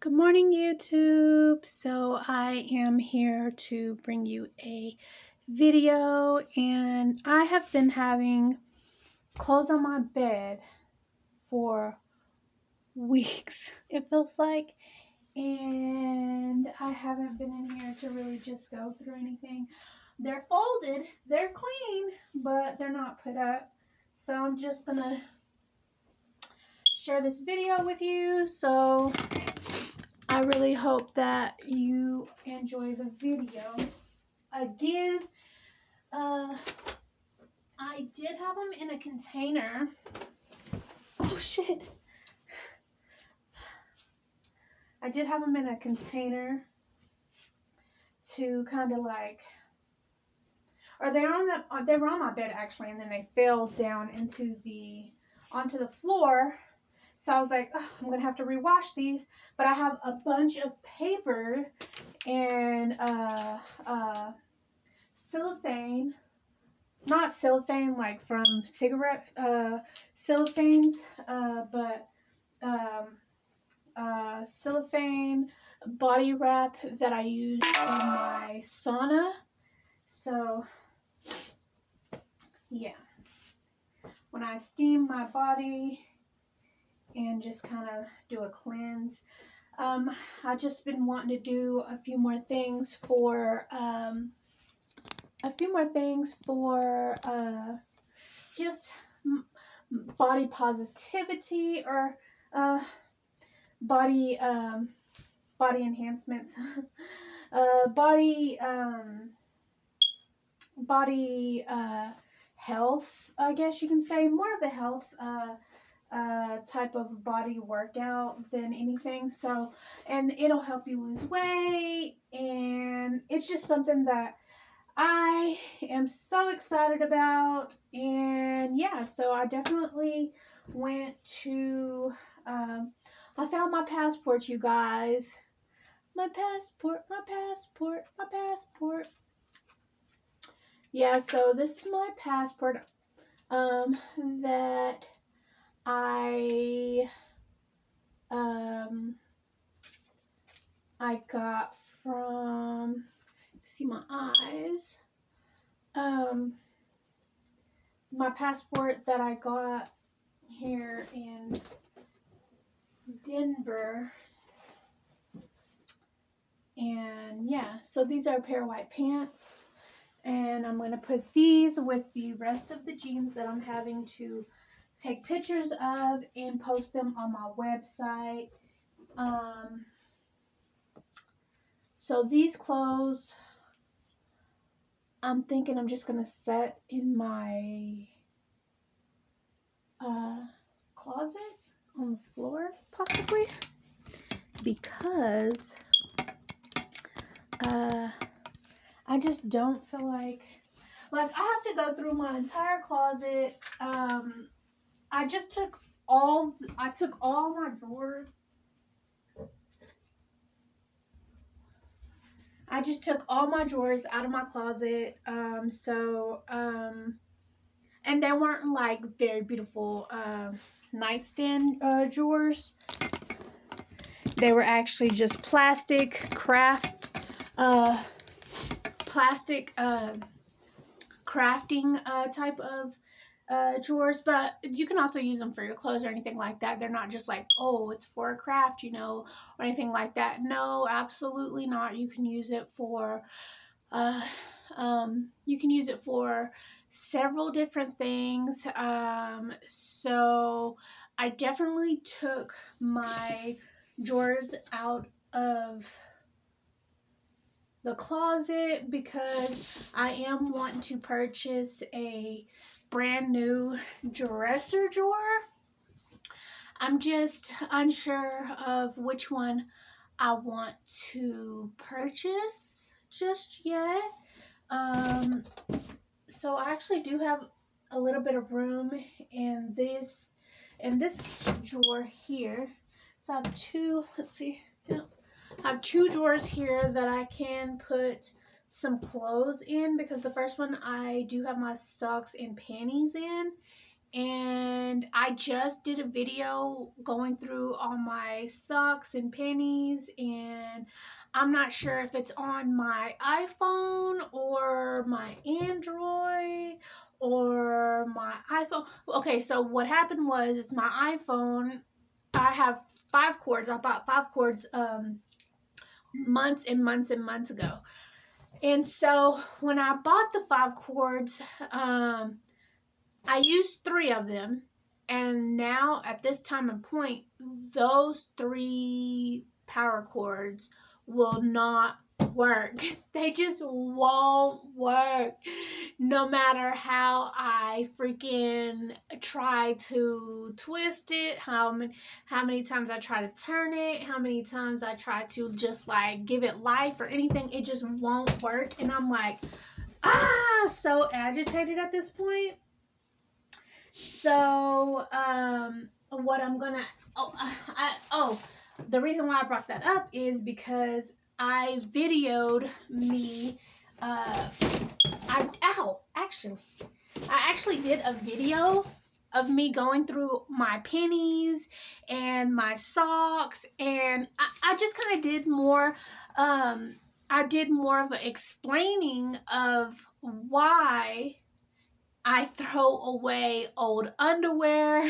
Good morning, YouTube. So I am here to bring you a video, and I have been having clothes on my bed for weeks, it feels like, and I haven't been in here to really just go through anything. They're folded, they're clean, but they're not put up. So I'm just gonna share this video with you. So I really hope that you enjoy the video. Again, uh, I did have them in a container. Oh shit. I did have them in a container to kind of like, or they were on my bed actually, and then they fell down onto the floor. So I was like, oh, I'm gonna have to rewash these, but I have a bunch of paper and cellophane, not cellophane like from cigarette cellophanes, but cellophane body wrap that I use in my sauna. So yeah, when I steam my body and just kind of do a cleanse. I just been wanting to do a few more things for just body positivity, or uh, body body enhancements, body body health, I guess you can say, more of a health type of body workout than anything. So, and it'll help you lose weight, and it's just something that I am so excited about. And yeah, so I definitely went to I found my passport, you guys. My passport, my passport, my passport. Yeah, so this is my passport that I um I got from, see my eyes. Um my passport that I got here in Denver. And yeah, so these are a pair of white pants, and I'm going to put these with the rest of the jeans that I'm having to take pictures of and post them on my website. So these clothes, I'm thinking I'm just going to set in my closet on the floor, possibly, because I just don't feel like I have to go through my entire closet. I just took I took all my drawers. I just took all my drawers out of my closet. And they weren't like very beautiful nightstand drawers. They were actually just uh, plastic crafting type of drawers, but you can also use them for your clothes or anything like that. They're not just like, oh, it's for a craft, or anything like that. No, absolutely not. You can use it for uh, several different things. So I definitely took my drawers out of the closet because I am wanting to purchase a brand new dresser drawer. I'm just unsure of which one I want to purchase just yet. Um, so I actually do have a little bit of room in this drawer here. So I have two, let's see, yeah, I have two drawers here that I can put some clothes in, because the first one I do have my socks and panties in, and I just did a video going through all my socks and panties, and I'm not sure if it's on my iPhone or my Android or my iPhone. Okay, so what happened was, it's my iPhone. I have 5 cords. I bought 5 cords months and months and months ago. And so when I bought the 5 cords, I used 3 of them, and now at this time and point, those 3 power cords will not work. They just won't work. No matter how I freaking try to twist it, how many times I try to turn it, how many times I try to just like give it life or anything, it just won't work. And I'm like, so agitated at this point. So, what I'm gonna, the reason why I brought that up is because I videoed me, I actually did a video of me going through my panties and my socks, and I just kind of did more, I did more of an explaining of why I throw away old underwear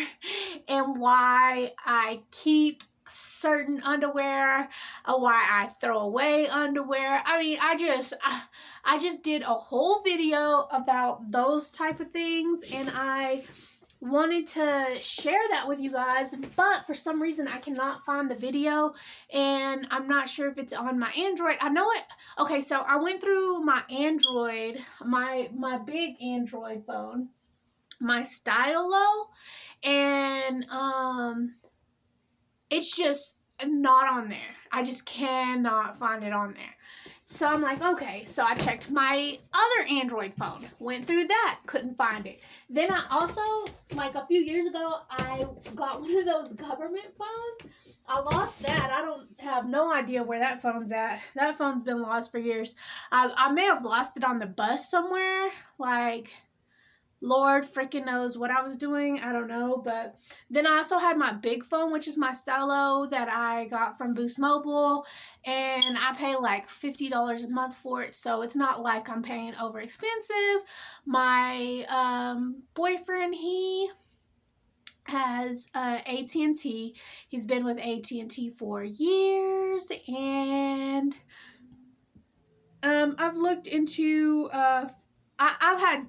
and why I keep certain underwear, why I throw away underwear. I mean, I just did a whole video about those type of things, and I wanted to share that with you guys, but for some reason I cannot find the video, and I'm not sure if it's on my Android. I know it. Okay, so I went through my Android, my big Android phone, my Stylo, and it's just not on there. I just cannot find it on there. So I'm like, okay. So I checked my other Android phone, went through that, couldn't find it. Then I also, like a few years ago, I got one of those government phones. I lost that. I don't have no idea where that phone's at. That phone's been lost for years. I may have lost it on the bus somewhere. Like, Lord freaking knows what I was doing. I don't know. But then I also had my big phone, which is my Stylo that I got from Boost Mobile. And I pay like $50 a month for it. So it's not like I'm paying over expensive. My boyfriend, he has AT&T. He's been with AT&T for years. And I've looked into, I've had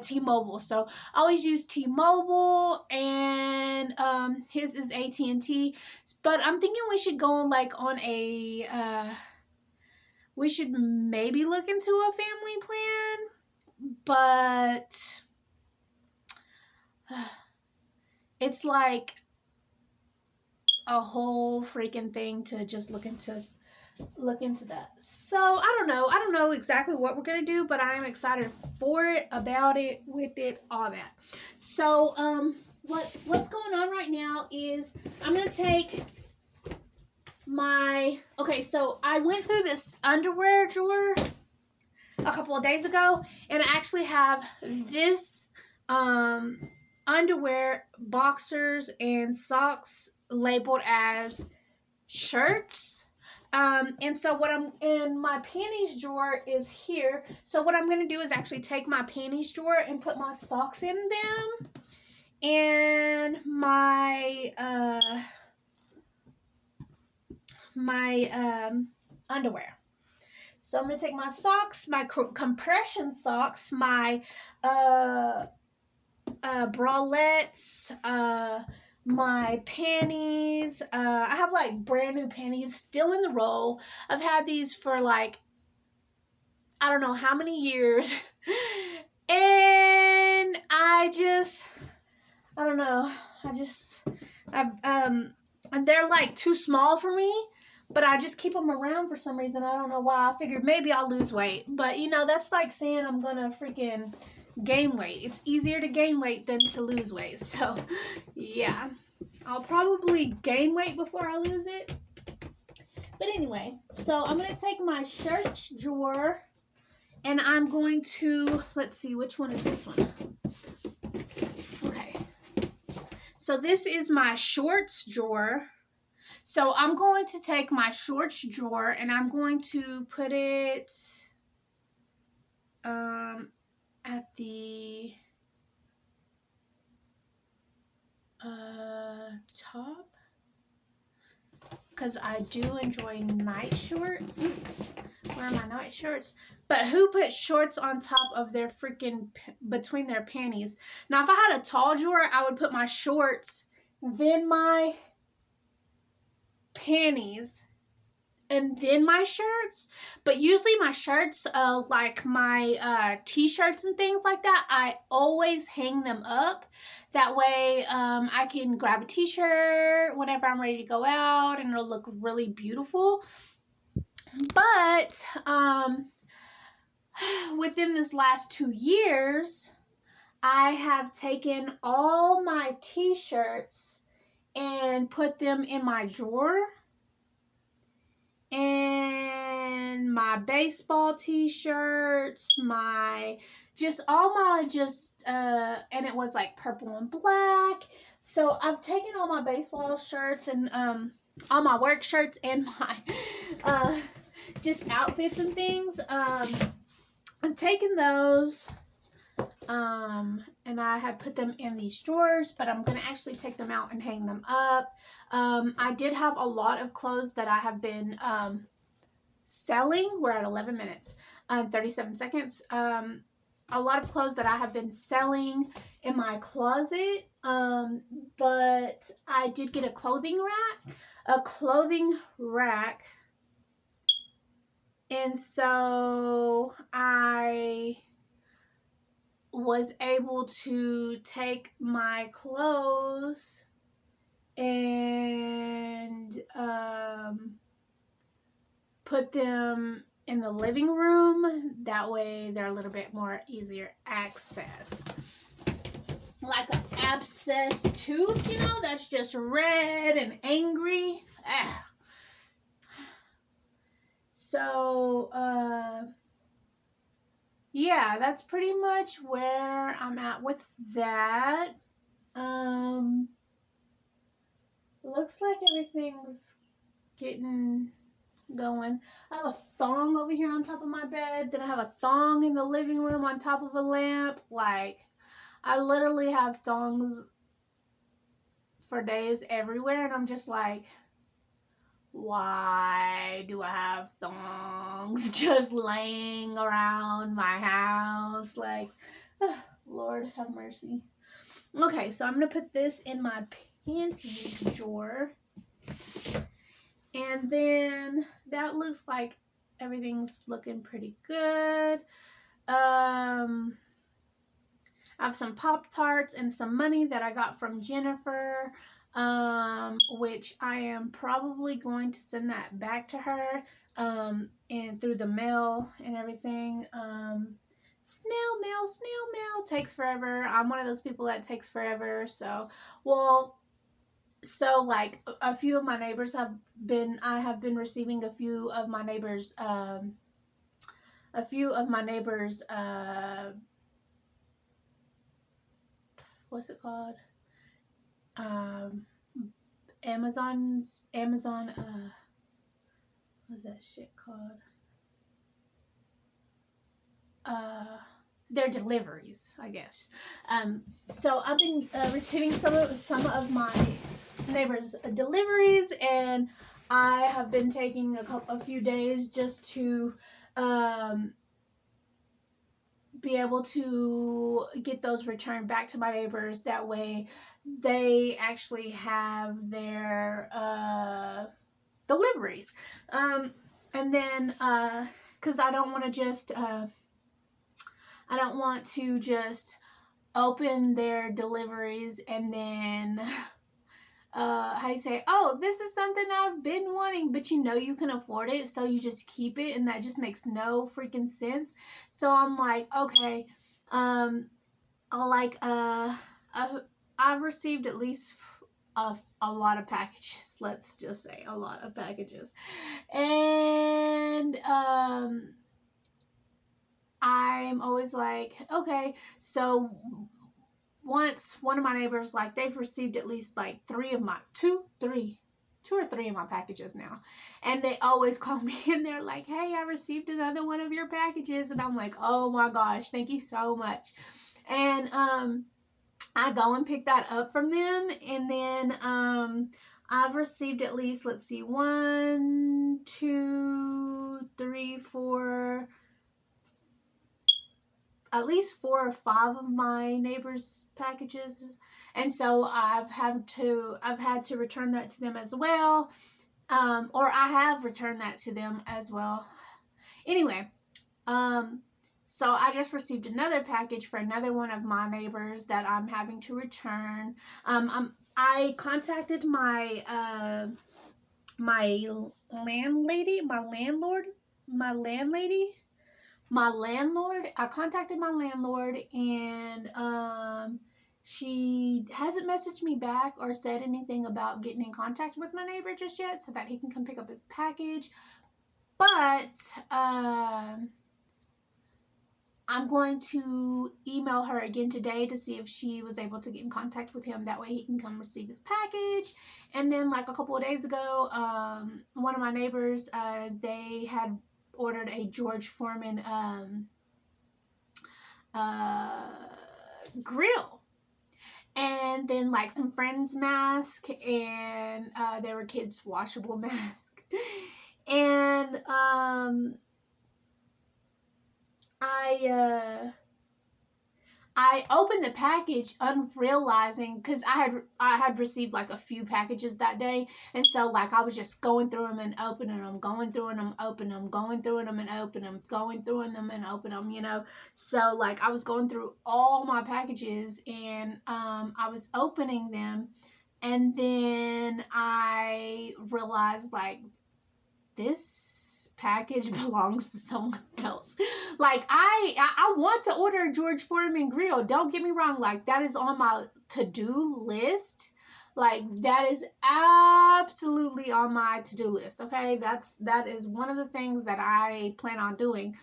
T-Mobile, so I always use T-Mobile, and his is AT&T. But I'm thinking we should go on like on a we should maybe look into a family plan, but it's like a whole freaking thing to just look into that. So I don't know exactly what we're gonna do, but I am excited for it, about it, with it, all that. So what's going on right now is I'm gonna take my, okay, so I went through this underwear drawer a couple of days ago, and I actually have this underwear, boxers, and socks labeled as shirts. And so and my panties drawer is here. So what I'm going to do is actually take my panties drawer and put my socks in them, and my underwear. So I'm going to take my socks, my compression socks, my bralettes, my panties. I have like brand new panties still in the roll. I've had these for like, I don't know how many years. And I don't know. And they're like too small for me, but I just keep them around for some reason. I don't know why. I figured maybe I'll lose weight. But you know, that's like saying I'm gonna freaking gain weight. It's easier to gain weight than to lose weight. So yeah, I'll probably gain weight before I lose it. But anyway, so I'm gonna take my shirt drawer, and I'm going to, let's see, which one is this one? Okay, So this is my shorts drawer. So I'm going to take my shorts drawer and I'm going to put it at the top, because I do enjoy night shorts. Where are my night shorts? But who puts shorts on top of their freaking, between their panties? Now, if I had a tall drawer, I would put my shorts, then my panties, and then my shirts. But usually my shirts, like my t-shirts and things like that, I always hang them up. That way I can grab a t-shirt whenever I'm ready to go out and it'll look really beautiful. But within this last 2 years, I have taken all my t-shirts and put them in my drawer. And my baseball t-shirts, just all my and it was like purple and black. So I've taken all my baseball shirts and all my work shirts and my just outfits and things. I've taken those and I have put them in these drawers, but I'm going to actually take them out and hang them up. I did have a lot of clothes that I have been selling. We're at 11 minutes, 37 seconds. A lot of clothes that I have been selling in my closet, but I did get a clothing rack, and so I was able to take my clothes and put them in the living room. That way they're a little bit more easier access. Like an abscessed tooth, you know, that's just red and angry. So, yeah, that's pretty much where I'm at with that. Looks like everything's getting going. I have a thong over here on top of my bed. Then I have a thong in the living room on top of a lamp. Like, I literally have thongs for days everywhere. And I'm just like, why do I have thongs just laying around my house? Like, oh, Lord have mercy. Okay, so I'm going to put this in my panties drawer. And then that looks like everything's looking pretty good. I have some Pop-Tarts and some money that I got from Jennifer, which I am probably going to send that back to her, and through the mail and everything. Snail mail takes forever. I'm one of those people that takes forever. So like a few of my neighbors I have been receiving a few of my neighbors, what's it called? Amazon, what's that shit called? Their deliveries, I guess. So I've been receiving some of my neighbors' deliveries, and I have been taking a few days just to be able to get those returned back to my neighbors. That way they actually have their deliveries. And then because I don't want to just open their deliveries and then how do you say, oh, this is something I've been wanting, but you know you can afford it, so you just keep it, and that just makes no freaking sense. So I'm like, okay, I've received at least a lot of packages. Let's just say a lot of packages, and I'm always like, okay, so once one of my neighbors, like, they've received at least like two or three of my packages now, and they always call me and they're like, hey, I received another one of your packages, and I'm like, oh my gosh, thank you so much. And I go and pick that up from them, and then I've received at least, let's see, 1, 2, 3, 4, at least 4 or 5 of my neighbors' packages, and so I've had to return that to them as well, or I have returned that to them as well. Anyway, so I just received another package for another one of my neighbors that I'm having to return. I contacted my landlady. I contacted my landlord, and she hasn't messaged me back or said anything about getting in contact with my neighbor just yet so that he can come pick up his package. But I'm going to email her again today to see if she was able to get in contact with him. That way he can come receive his package. And then, like, a couple of days ago, one of my neighbors, they had ordered a George Foreman grill, and then like some friends mask, and there were kids washable mask, and I opened the package unrealizing, because I had received like a few packages that day, and so like I was just going through them and opening them, going through them, opening them, going through them and opening them, going through them and opening them, you know. So like I was going through all my packages, and I was opening them, and then I realized, like, this package belongs to someone else. Like, I want to order a George Foreman grill. Don't get me wrong. Like, that is on my to-do list. Like, that is absolutely on my to-do list. Okay, that is one of the things that I plan on doing.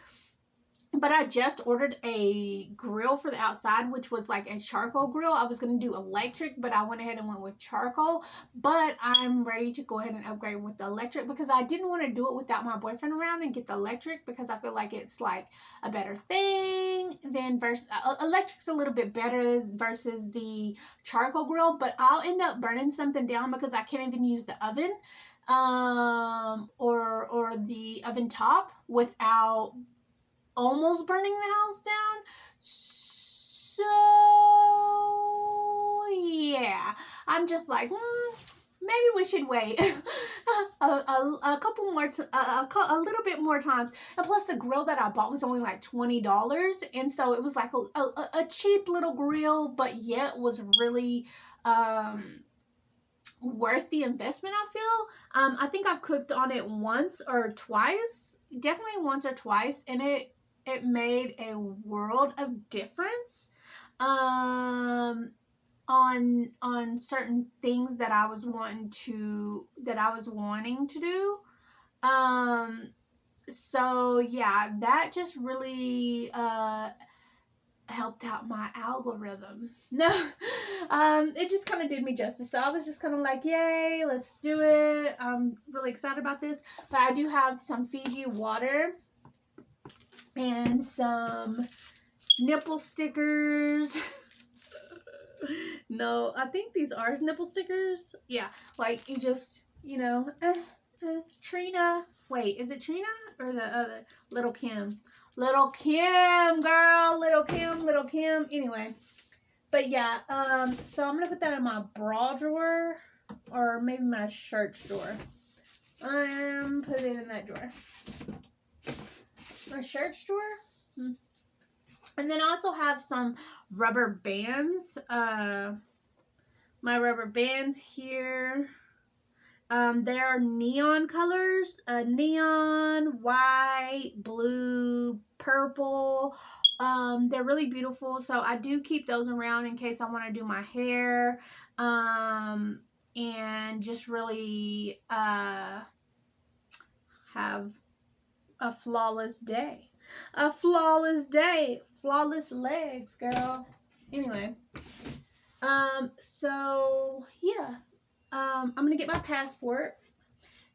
But I just ordered a grill for the outside, which was like a charcoal grill. I was going to do electric, but I went ahead and went with charcoal. But I'm ready to go ahead and upgrade with the electric, because I didn't want to do it without my boyfriend around and get the electric, because I feel like it's like a better thing than electric's a little bit better versus the charcoal grill. But I'll end up burning something down because I can't even use the oven or the oven top without almost burning the house down. So yeah, I'm just like, maybe we should wait a couple more, a little bit more times. And plus, the grill that I bought was only like $20, and so it was like a cheap little grill, but yet was really worth the investment, I feel. I think I've cooked on it once or twice, definitely once or twice, and it made a world of difference on certain things that I was wanting to do. So yeah, that just really helped out my algorithm. No, it just kind of did me justice. So I was just kind of like, yay, let's do it. I'm really excited about this. But I do have some Fiji water and some nipple stickers. No, I think these are nipple stickers. Yeah, like, you just, you know, Trina. Wait, is it Trina or the other? Little Kim. Little Kim, girl. Little Kim. Anyway, but yeah, so I'm gonna put that in my bra drawer, or maybe my shirt drawer. Put it in that drawer. My shirt drawer. And then I also have some rubber bands. My rubber bands here. They're neon colors. Neon, white, blue, purple. They're really beautiful. So I do keep those around in case I want to do my hair. And just really have a flawless day. A flawless day. Flawless legs, girl. Anyway, so yeah, I'm gonna get my passport,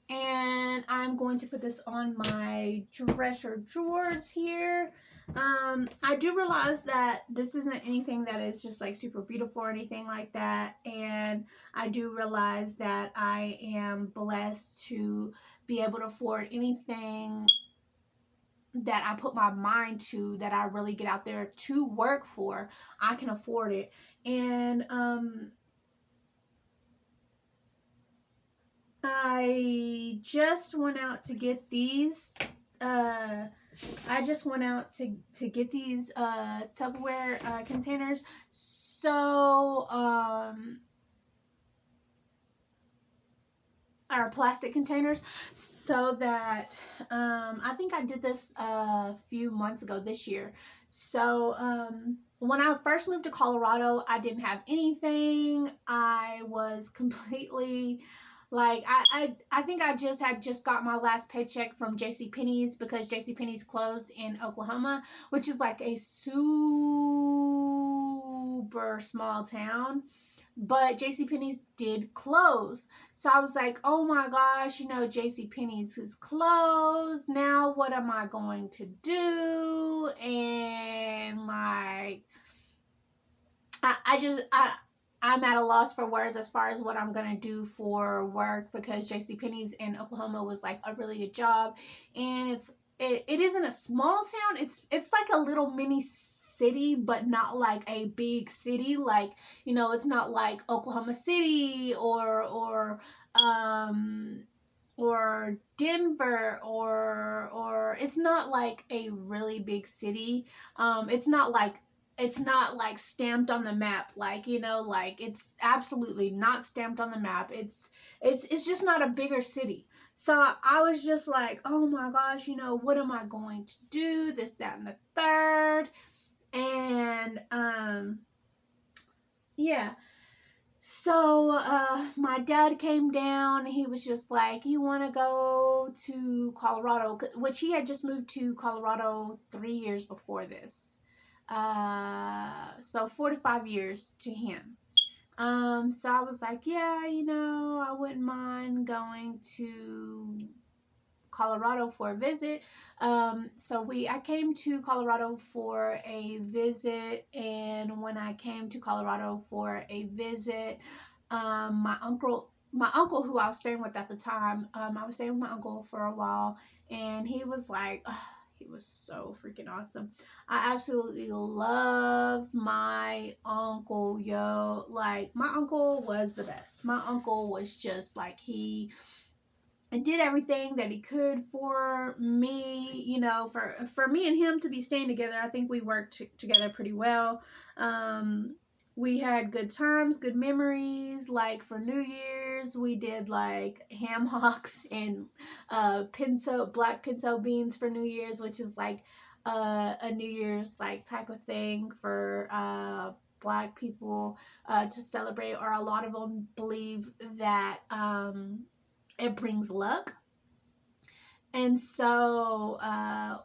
and I'm going to put this on my dresser drawers here. I do realize that this isn't anything that is just like super beautiful or anything like that, and I do realize that I am blessed to be able to afford anything that I put my mind to, that I really get out there to work for. I can afford it. And I just went out to get these. I just went out to get these Tupperware containers. So our plastic containers, so that I think I did this a few months ago this year. So when I first moved to Colorado, I didn't have anything. I was completely like I think I just got my last paycheck from JCPenney's, because JCPenney's closed in Oklahoma, which is like a super small town. But JCPenney's did close. So I was like, oh my gosh, JCPenney's is closed. Now what am I going to do? And like, I'm at a loss for words as far as what I'm going to do for work, because JCPenney's in Oklahoma was like a really good job. And it isn't a small town. It's like a little mini city, but not like a big city. Like, it's not like Oklahoma City or Denver, or it's not like a really big city. It's not like stamped on the map, like, like it's absolutely not stamped on the map. It's just not a bigger city. So I was just like, oh my gosh, what am I going to do, this, that, and the third. And yeah. So my dad came down. He was just like, you want to go to Colorado, which he had just moved to Colorado 3 years before this. So 45 years to him. So I was like, yeah, I wouldn't mind going to Colorado for a visit. I came to Colorado for a visit, and when I came to Colorado for a visit, my uncle who I was staying with at the time, I was staying with my uncle for a while, and he was like, ugh, he was so freaking awesome. I absolutely love my uncle, yo. Like, my uncle was the best. My uncle was just like, he and did everything that he could for me, for me and him to be staying together. I think we worked together pretty well. We had good times, good memories. Like, for New Year's, we did like ham hocks and black pinto beans for New Year's, which is like a New Year's like type of thing for Black people to celebrate. Or a lot of them believe that it brings luck. And so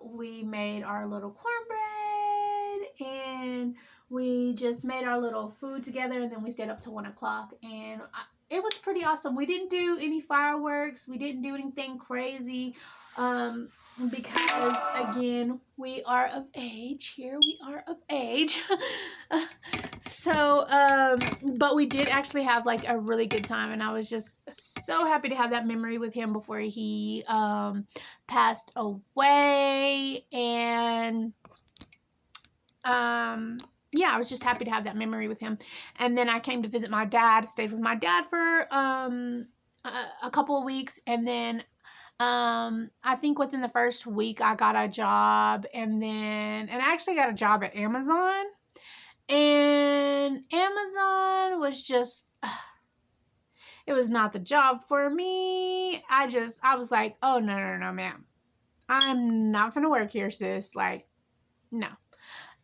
we made our little cornbread, and we just made our little food together, and then we stayed up till 1 o'clock, and it was pretty awesome. We didn't do any fireworks. We didn't do anything crazy. Because again, we are of age here. We are of age. So, but we did actually have like a really good time, and I was just so happy to have that memory with him before he passed away. And yeah, I was just happy to have that memory with him. And then I came to visit my dad, stayed with my dad for a couple of weeks, and then I think within the first week I got a job, and I actually got a job at Amazon. And Amazon was just, it was not the job for me. I was like, oh, no, ma'am. I'm not gonna work here, sis. Like, no.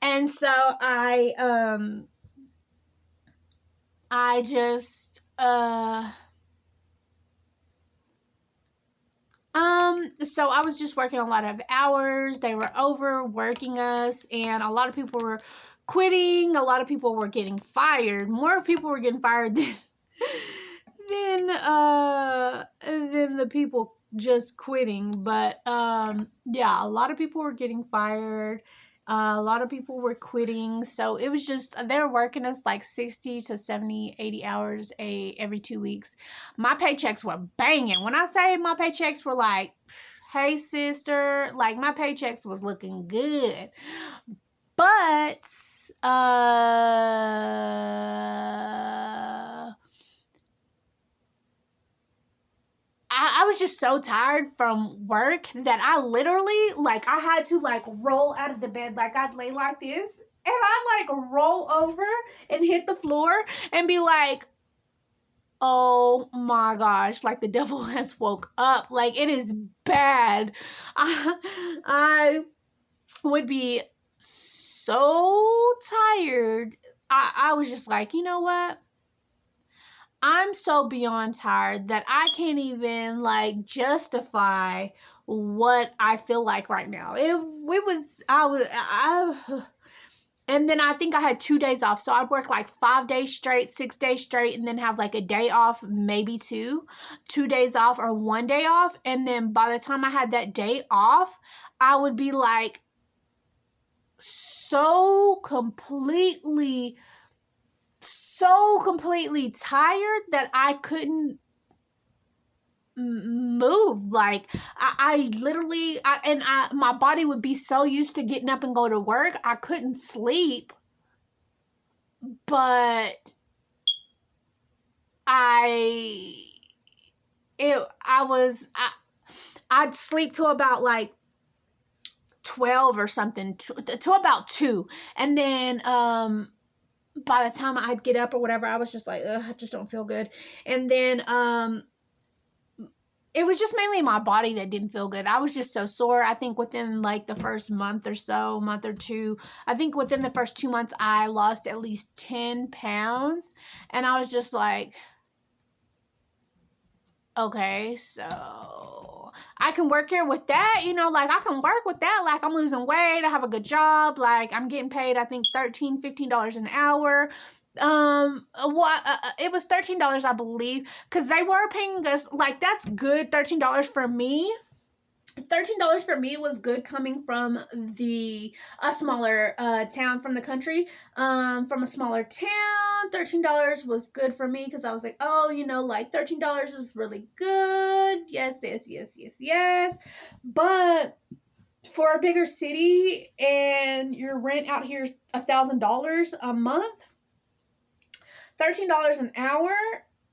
And so I just, so I was just working a lot of hours. They were overworking us, and a lot of people were quitting. A lot of people were getting fired. More people were getting fired than the people just quitting. But yeah, a lot of people were getting fired. A lot of people were quitting. So it was just, they're working us like 60 to 70, 80 hours every 2 weeks. My paychecks were banging. When I say my paychecks were like, hey sister, like my paychecks was looking good. But I was just so tired from work that I literally, like, I had to, like, roll out of the bed. Like, I'd lay like this, and I'd, like, roll over and hit the floor and be like, oh, my gosh, like, the devil has woke up. Like, it is bad. I would be so tired. I was just like, you know what? I'm so beyond tired that I can't even like justify what I feel like right now. And then I think I had 2 days off. So I'd work like 5 days straight, 6 days straight, and then have like a day off, maybe 2 days off or 1 day off. And then by the time I had that day off, I would be like so completely tired that I couldn't move. Like I literally, my body would be so used to getting up and go to work, I couldn't sleep. But I'd sleep till about like 12 or something, to about 2, and then by the time I'd get up or whatever, I was just like, ugh, I just don't feel good. And then it was just mainly my body that didn't feel good. I was just so sore. I think within like the first month or 2, I think within the first 2 months, I lost at least 10 pounds. And I was just like, okay, so I can work here with that, like I can work with that. Like I'm losing weight, I have a good job, like I'm getting paid, I think $13-15 an hour. It was $13, I believe, because they were paying us, like that's good. $13 for me. $13 for me was good, coming from a smaller town from the country, from a smaller town. $13 was good for me because I was like, oh, like $13 is really good. Yes. But for a bigger city and your rent out here is $1,000 a month, $13 an hour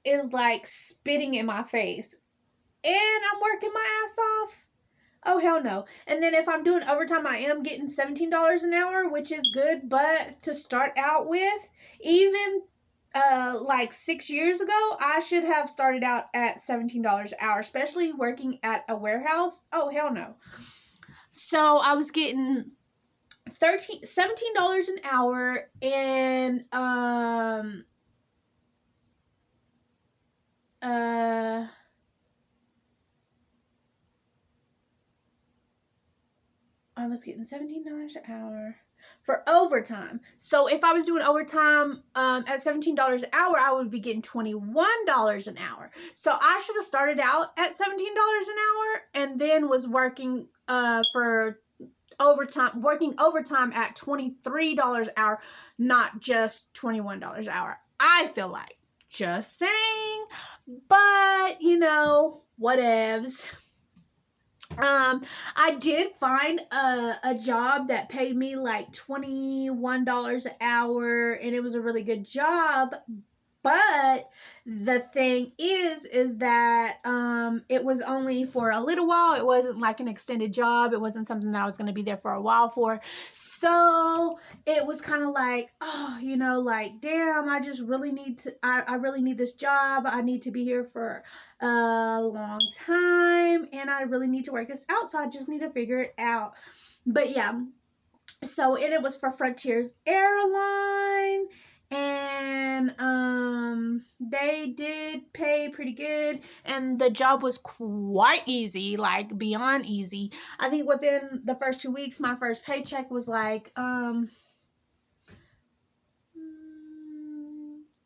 is like spitting in my face. And I'm working my ass off. Oh, hell no. And then if I'm doing overtime, I am getting $17 an hour, which is good. But to start out with, even like 6 years ago, I should have started out at $17 an hour, especially working at a warehouse. Oh, hell no. So I was getting $17 an hour, and I was getting $17 an hour for overtime. So if I was doing overtime at $17 an hour, I would be getting $21 an hour. So I should have started out at $17 an hour and then was working for overtime, working overtime at $23 an hour, not just $21 an hour. I feel like, just saying, but whatevs. I did find a job that paid me like $21 an hour, and it was a really good job. But the thing is that it was only for a little while. It wasn't like an extended job. It wasn't something that I was going to be there for a while for. So it was kind of like, oh, like, damn, I just really need to, I really need this job. I need to be here for a long time, and I really need to work this out. So I just need to figure it out. But yeah, so it was for Frontiers Airline. And they did pay pretty good, and the job was quite easy, like beyond easy. I think within the first 2 weeks, my first paycheck was like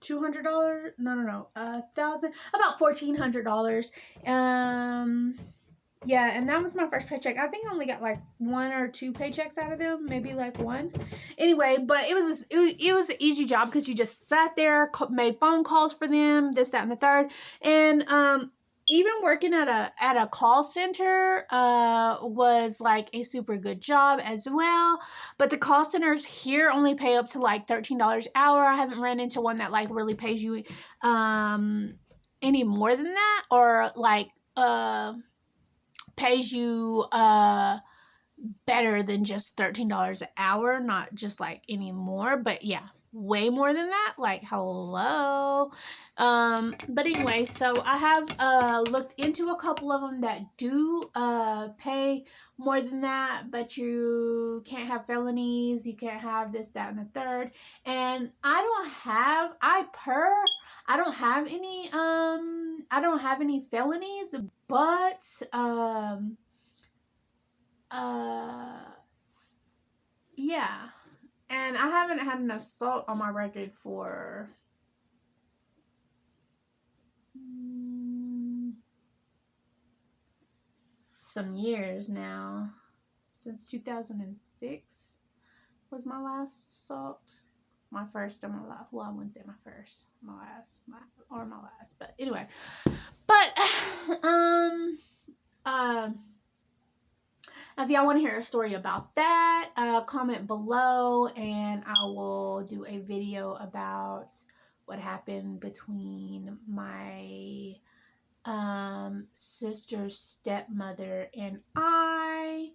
$200. No, about $1,400. Yeah, and that was my first paycheck. I think I only got like 1 or 2 paychecks out of them, maybe like 1. Anyway, but it was an easy job because you just sat there, made phone calls for them, this, that, and the third, and even working at a call center was like a super good job as well. But the call centers here only pay up to like $13 an hour. I haven't ran into one that like really pays you any more than that, or like pays you better than just $13 an hour, not just like any more, but yeah, way more than that. Like, hello. But anyway, so I have looked into a couple of them that do pay more than that, but you can't have felonies, you can't have this, that, and the third. And I don't have any felonies, but yeah, and I haven't had an assault on my record for some years now. Since 2006 was my last assault. My first or my last. Well, I wouldn't say my first. My last. My last. But anyway. But, if y'all want to hear a story about that, comment below and I will do a video about what happened between my sister's stepmother and I,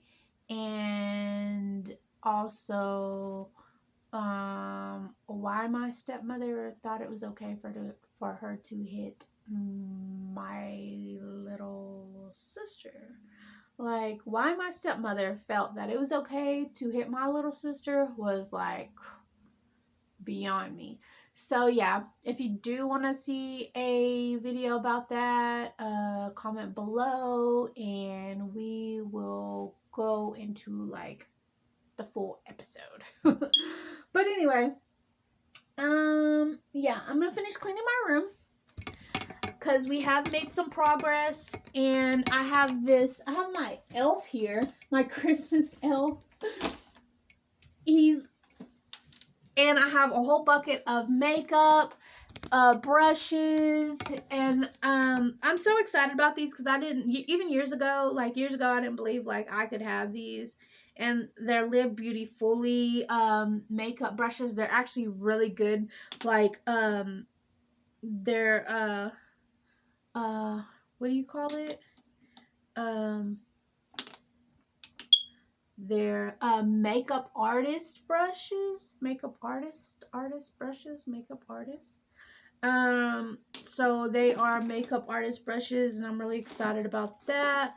and also why my stepmother thought it was okay for her to hit my little sister. Like, why my stepmother felt that it was okay to hit my little sister was like beyond me. So yeah, if you do want to see a video about that, comment below and we will go into like the full episode. But anyway, yeah, I'm gonna finish cleaning my room because we have made some progress, and I have my elf here, my Christmas elf. And I have a whole bucket of makeup, brushes, and I'm so excited about these because I didn't, even years ago, I didn't believe like I could have these. And they're Live Beautifully makeup brushes. They're actually really good. Like they're what do you call it? They're makeup artist brushes. So they are makeup artist brushes, and I'm really excited about that.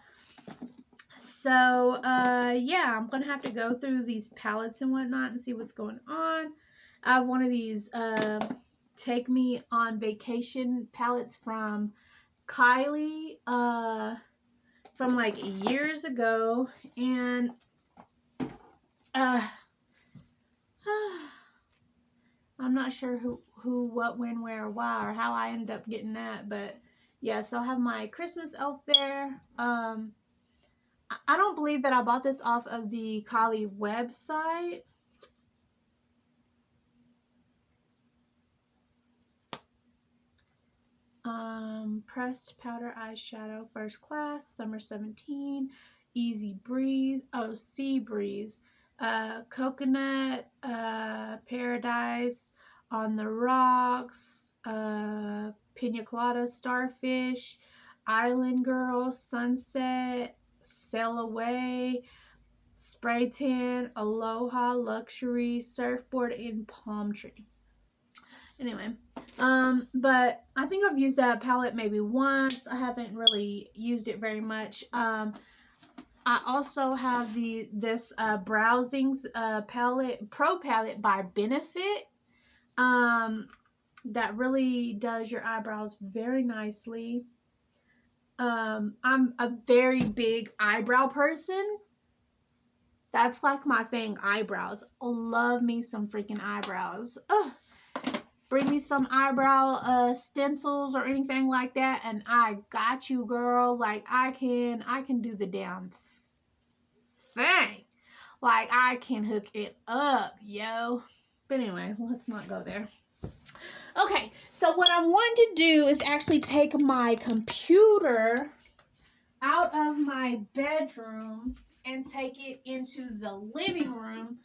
So yeah, I'm gonna have to go through these palettes and whatnot and see what's going on. I have one of these Take Me on Vacation palettes from Kylie from like years ago, and I'm not sure who, what, when, where, why, or how I ended up getting that, but yeah, so I have my Christmas elf there. I don't believe that I bought this off of the Kylie website. Pressed powder eyeshadow, First Class, Summer 17, Easy Breeze, Sea Breeze, Coconut, Paradise, On the Rocks, Pina Colada, Starfish, Island Girl, Sunset, Sail Away, Spray Tan, Aloha, Luxury, Surfboard, and Palm Tree. Anyway, but I think I've used that palette maybe once. I haven't really used it very much. I also have this Browsings Pro palette by Benefit. That really does your eyebrows very nicely. I'm a very big eyebrow person. That's like my thing, eyebrows. Love me some freaking eyebrows. Ugh. bring me some eyebrow stencils or anything like that, and I got you, girl. Like I can do the damn thing. Like I can hook it up, yo. But anyway, let's not go there. Okay, so what I'm wanting to do is actually take my computer out of my bedroom and take it into the living room.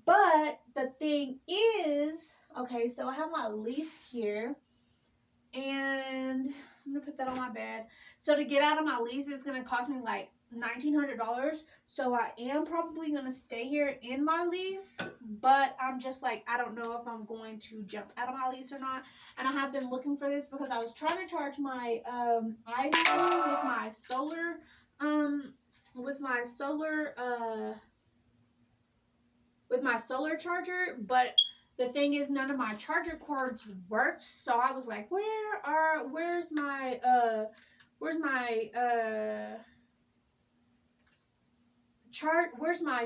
But the thing is, okay, so I have my lease here, and I'm gonna put that on my bed. So to get out of my lease, it's gonna cost me like $1,900. So I am probably gonna stay here in my lease, but I'm just like, I don't know if I'm going to jump out of my lease or not. And I have been looking for this because I was trying to charge my iPhone with my solar with my solar charger, but the thing is none of my charger cords worked. So I was like, where's my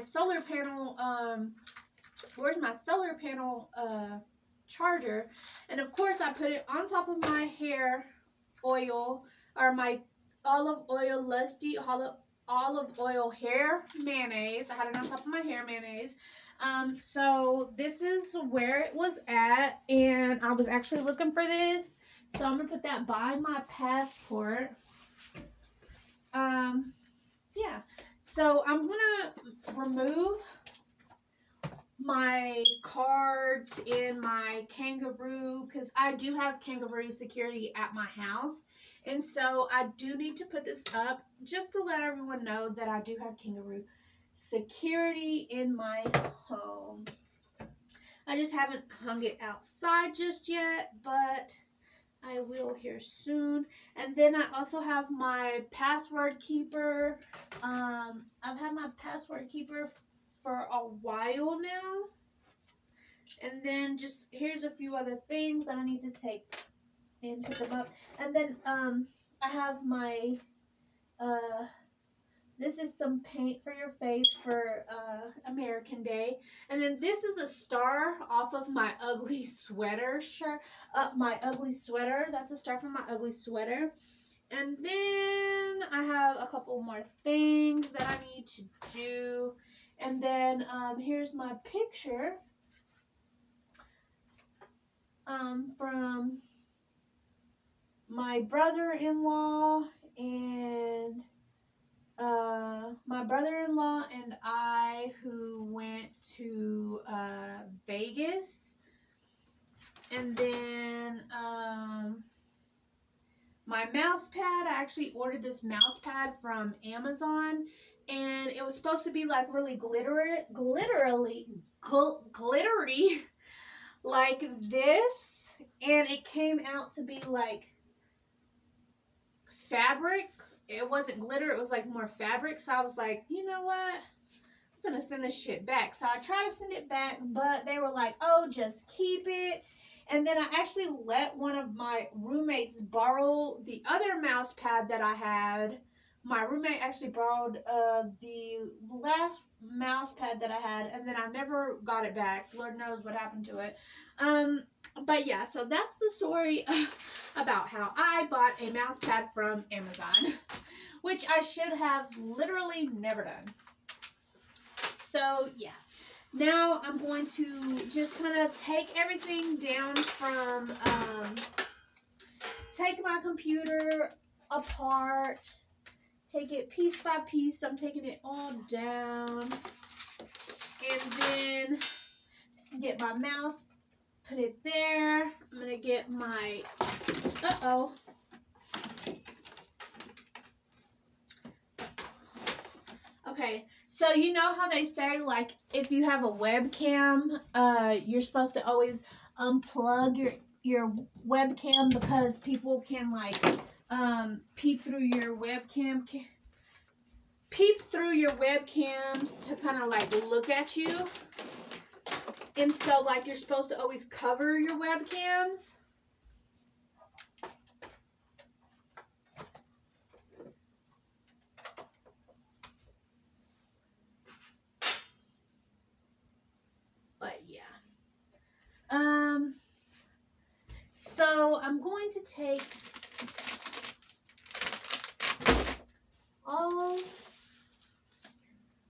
solar panel charger? And of course I put it on top of my hair oil, or my olive oil hair mayonnaise. I had it on top of my hair mayonnaise. So this is where it was at, and I was actually looking for this. So I'm gonna put that by my passport. Yeah. So I'm gonna remove my cards in my kangaroo, because I do have kangaroo security at my house, and so I do need to put this up just to let everyone know that I do have kangaroo security in my home. I just haven't hung it outside just yet, but I will here soon. And then I also have my password keeper. I've had my password keeper for a while now. And then just here's a few other things that I need to take and put them up. And then I have my this is some paint for your face for American Day. And then this is a star off of my ugly sweater shirt. My ugly sweater. That's a star from my ugly sweater. And then I have a couple more things that I need to do. And then here's my picture from my brother-in-law and I, who went to Vegas. And then my mouse pad, I actually ordered this mouse pad from Amazon, and it was supposed to be like really glittery like this, and it came out to be like fabric. It wasn't glitter, it was like more fabric. So I was like, you know what, I'm gonna send this shit back. So I tried to send it back, but they were like, oh, just keep it. And then I actually let one of my roommates borrow the other mouse pad that I had. My roommate actually borrowed the last mouse pad that I had, and then I never got it back. Lord knows what happened to it. But yeah, so that's the story about how I bought a mouse pad from Amazon, which I should have literally never done. So yeah. Now I'm going to just kind of take everything down from, take my computer apart, take it piece by piece. I'm taking it all down, and then get my mouse, put it there. I'm going to get my, okay. So you know how they say, like, if you have a webcam, you're supposed to always unplug your webcam, because people can like peep through your webcams to kind of like look at you. And so like you're supposed to always cover your webcams. But yeah. I'm going to take all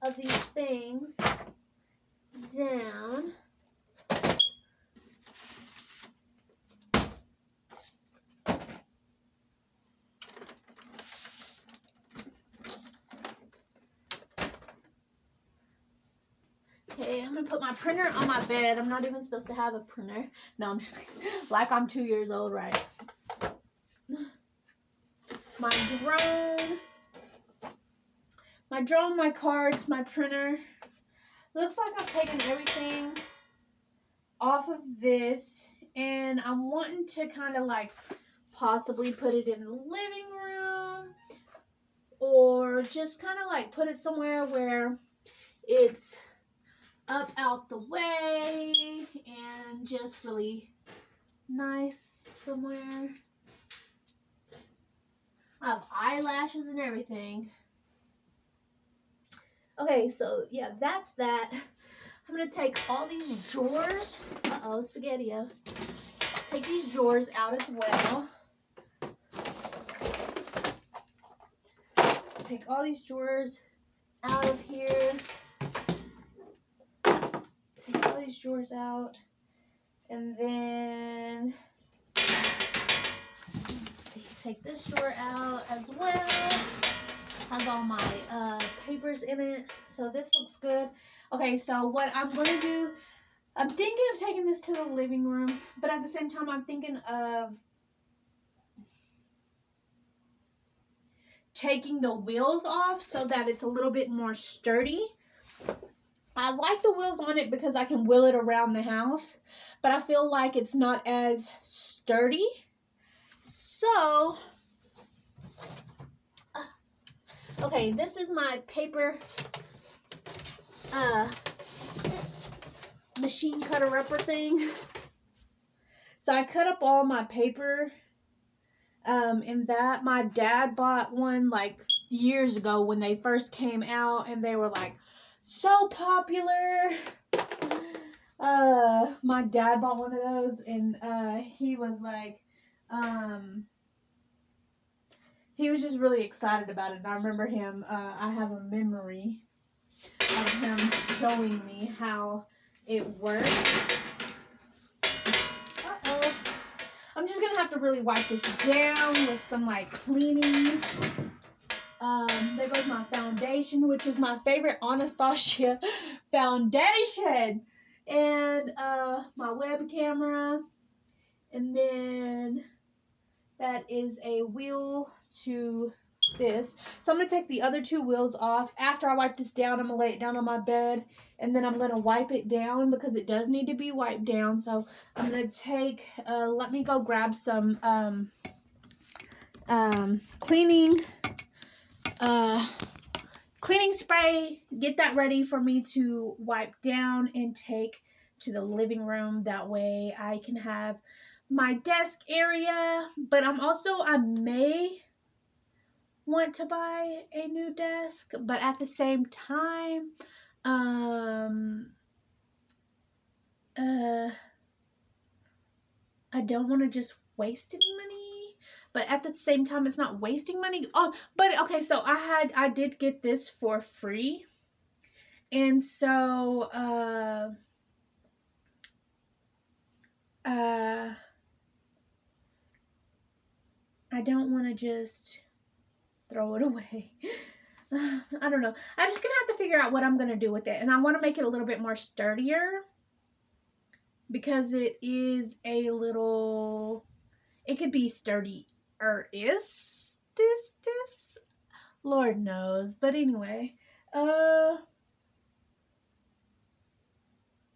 of these things down. Okay, I'm gonna put my printer on my bed. I'm not even supposed to have a printer. No, I'm just like I'm 2 years old, right? My drone, my cards, my printer. Looks like I've taken everything off of this, and I'm wanting to kind of like possibly put it in the living room, or just kind of like put it somewhere where it's up out the way and just really nice somewhere. I have eyelashes and everything. Okay, so yeah, that's that. I'm gonna take all these drawers. Uh-oh, spaghetti-o. Take these drawers out as well. Take all these drawers out of here. Take all these drawers out. And then, let's see, take this drawer out as well. Has all my papers in it. So this looks good. Okay, so what I'm going to do, I'm thinking of taking this to the living room, but at the same time, I'm thinking of taking the wheels off so that it's a little bit more sturdy. I like the wheels on it because I can wheel it around the house, but I feel like it's not as sturdy. So, okay, this is my paper machine cutter upper thing. So I cut up all my paper in that. My dad bought one like years ago when they first came out, and they were like so popular. My dad bought one of those, and he was like he was just really excited about it. And I remember him, I have a memory of him showing me how it works. Uh-oh. I'm just going to have to really wipe this down with some, like, cleaning. There goes my foundation, which is my favorite Anastasia foundation. And my web camera. And then that is a wheel to this. So I'm going to take the other two wheels off. After I wipe this down, I'm going to lay it down on my bed. And then I'm going to wipe it down because it does need to be wiped down. So I'm going to take, let me go grab some cleaning spray. Get that ready for me to wipe down and take to the living room. That way I can have my desk area. But I may want to buy a new desk, but at the same time, I don't want to just waste any money, but at the same time, it's not wasting money. Oh, but okay, so I did get this for free, and so I don't want to just throw it away. I don't know. I'm just gonna have to figure out what I'm gonna do with it, and I want to make it a little bit more sturdier because it is a little. It could be sturdier. Is this? Lord knows. But anyway,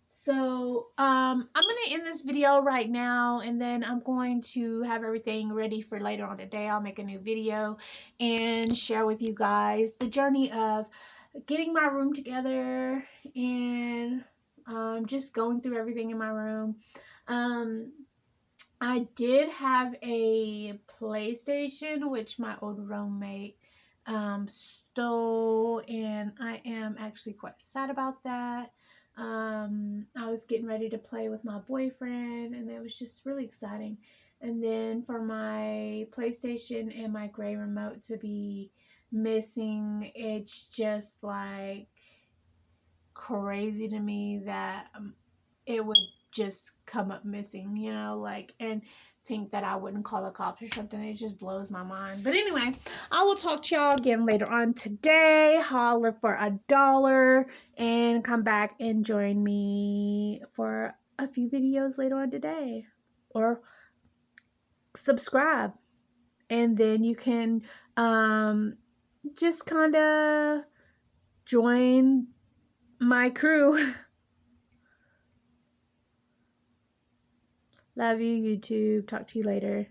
so I'm gonna end this video right now, and then I'm going to have everything ready for later on today. I'll make a new video and share with you guys the journey of getting my room together and just going through everything in my room. I did have a PlayStation, which my old roommate stole, and I am actually quite sad about that. I was getting ready to play with my boyfriend, and it was just really exciting. And then for my PlayStation and my gray remote to be missing, it's just like crazy to me that it would just come up missing, you know, like, and think that I wouldn't call the cops or something. It just blows my mind. But anyway, I will talk to y'all again later on today. Holler for $1 and come back and join me for a few videos later on today. Or subscribe. And then you can just kind of join my crew. Love you, YouTube. Talk to you later.